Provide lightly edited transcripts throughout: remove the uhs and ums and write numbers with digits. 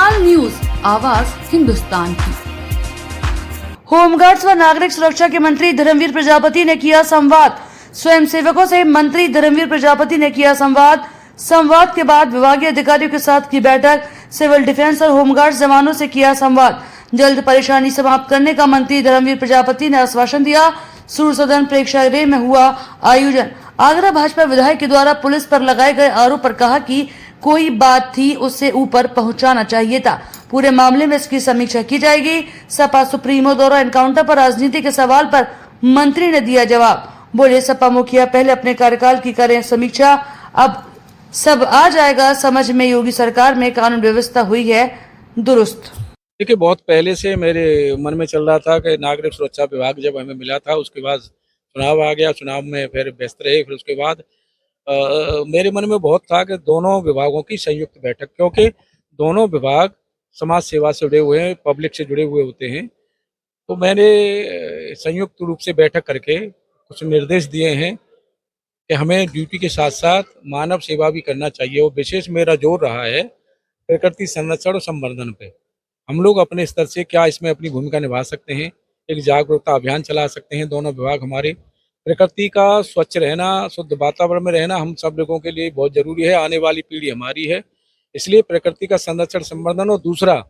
तत्काल न्यूज, आवाज हिंदुस्तान की। होमगार्ड्स व नागरिक सुरक्षा के मंत्री धर्मवीर प्रजापति ने किया संवाद। स्वयंसेवकों से मंत्री धर्मवीर प्रजापति ने किया संवाद के बाद विभागीय अधिकारियों के साथ की बैठक। सिविल डिफेंस और होमगार्ड्स जवानों से किया संवाद। जल्द परेशानी समाप्त करने का मंत्री धर्मवीर प्रजापति ने आश्वासन दिया। सूर्य सदन प्रेक्षागृह में हुआ आयोजन। आगरा भाजपा विधायक के द्वारा पुलिस पर लगाए गए आरोप पर कहा कि कोई बात थी उससे ऊपर पहुंचाना चाहिए था। पूरे मामले में इसकी समीक्षा की जाएगी। सपा सुप्रीमो द्वारा एनकाउंटर पर राजनीति के सवाल पर मंत्री ने दिया जवाब। बोले, सपा मुखिया पहले अपने कार्यकाल की करें समीक्षा, अब सब आ जाएगा समझ में। योगी सरकार में कानून व्यवस्था हुई है दुरुस्त। देखिए, बहुत पहले से मेरे मन में चल रहा था कि नागरिक सुरक्षा विभाग जब हमें मिला था, उसके बाद चुनाव आ गया, चुनाव में फिर व्यस्त रहे, फिर उसके बाद मेरे मन में बहुत था कि दोनों विभागों की संयुक्त बैठक, क्योंकि दोनों विभाग समाज सेवा से जुड़े हुए हैं, पब्लिक से जुड़े हुए होते हैं। तो मैंने संयुक्त रूप से बैठक करके कुछ निर्देश दिए हैं कि हमें ड्यूटी के साथ साथ मानव सेवा भी करना चाहिए। और विशेष मेरा जोर रहा है प्रकृति संरक्षण और संवर्धन पे। हम लोग अपने स्तर से क्या इसमें अपनी भूमिका निभा सकते हैं, एक जागरूकता अभियान चला सकते हैं। दोनों विभाग हमारे प्रकृति का स्वच्छ रहना, शुद्ध वातावरण में रहना हम सब लोगों के लिए बहुत जरूरी है। आने वाली पीढ़ी हमारी है, इसलिए प्रकृति का संरक्षण संवर्धन और दूसरा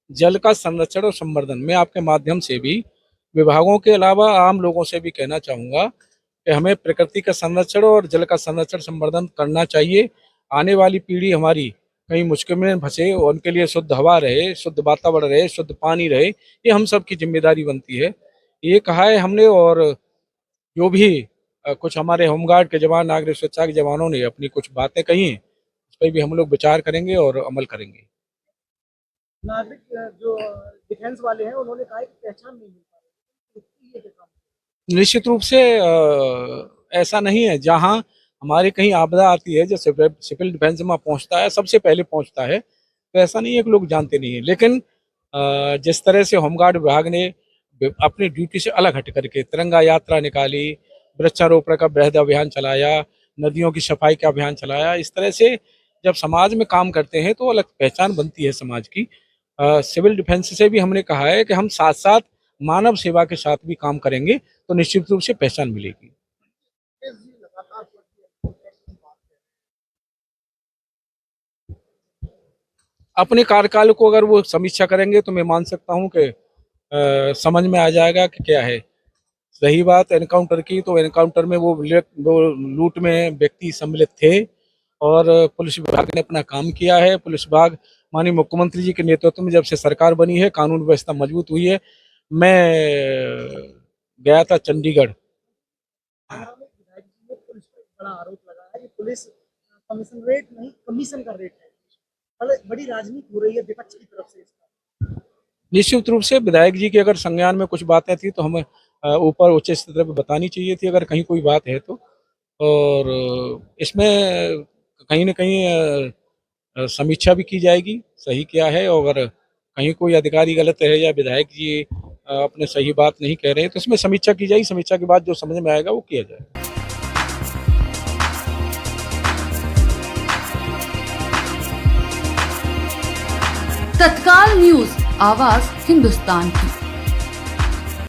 जल का संरक्षण और संवर्धन। मैं आपके माध्यम से भी विभागों के अलावा आम लोगों से भी कहना चाहूँगा कि हमें प्रकृति का संरक्षण और जल का संरक्षण संवर्धन करना चाहिए। आने वाली पीढ़ी हमारी कहीं मुश्किल में फंसे, उनके लिए शुद्ध हवा रहे, शुद्ध वातावरण रहे, शुद्ध पानी रहे, ये हम सब की जिम्मेदारी बनती है। ये कहा है हमने। और जो भी कुछ हमारे होमगार्ड के जवान, नागरिक सुरक्षा के जवानों ने अपनी कुछ बातें कही हैं, उस पर भी हम लोग विचार करेंगे और अमल करेंगे। नागरिक जो डिफेंस वाले हैं उन्होंने कहा कि पहचान नहीं मिल पा रही। निश्चित रूप से ऐसा नहीं है। जहां हमारे कहीं आपदा आती है, जो सिविल डिफेंस में पहुंचता है, सबसे पहले पहुंचता है, तो ऐसा नहीं है कि लोग जानते नहीं है। लेकिन जिस तरह से होमगार्ड विभाग ने अपनी ड्यूटी से अलग हट करके तिरंगा यात्रा निकाली, वृक्षारोपण का बृहद अभियान चलाया, नदियों की सफाई का अभियान चलाया, इस तरह से जब समाज में काम करते हैं तो अलग पहचान बनती है समाज की। सिविल डिफेंस से भी हमने कहा है कि हम साथ साथ मानव सेवा के साथ भी काम करेंगे, तो निश्चित रूप से पहचान मिलेगी। अपने कार्यकाल को अगर वो समीक्षा करेंगे तो मैं मान सकता हूं कि समझ में आ जाएगा कि क्या है। रही बात एनकाउंटर की, तो एनकाउंटर में वो लूट में व्यक्ति सम्मिलित थे और पुलिस विभाग ने अपना काम किया है। पुलिस विभाग माननीय मुख्यमंत्री जी के नेतृत्व में जब से सरकार बनी है, कानून व्यवस्था मजबूत हुई है। मैं गया था चंडीगढ़। पुलिस पर बड़ा आरोप लगा है कि पुलिस कमीशन रेट नहीं, कमीशन का रेट है। बड़ी राजनीति हो रही है विपक्ष की तरफ से। निश्चित रूप से विधायक जी के अगर संज्ञान में कुछ बातें थी तो हमें ऊपर उच्च स्तर पर बतानी चाहिए थी, अगर कहीं कोई बात है तो। और इसमें कहीं न कहीं समीक्षा भी की जाएगी, सही क्या है। और अगर कहीं कोई अधिकारी गलत है या विधायक जी अपने सही बात नहीं कह रहे हैं, तो इसमें समीक्षा की जाएगी। समीक्षा के बाद जो समझ में आएगा वो किया जाएगा। तत्काल न्यूज, आवाज हिंदुस्तान की।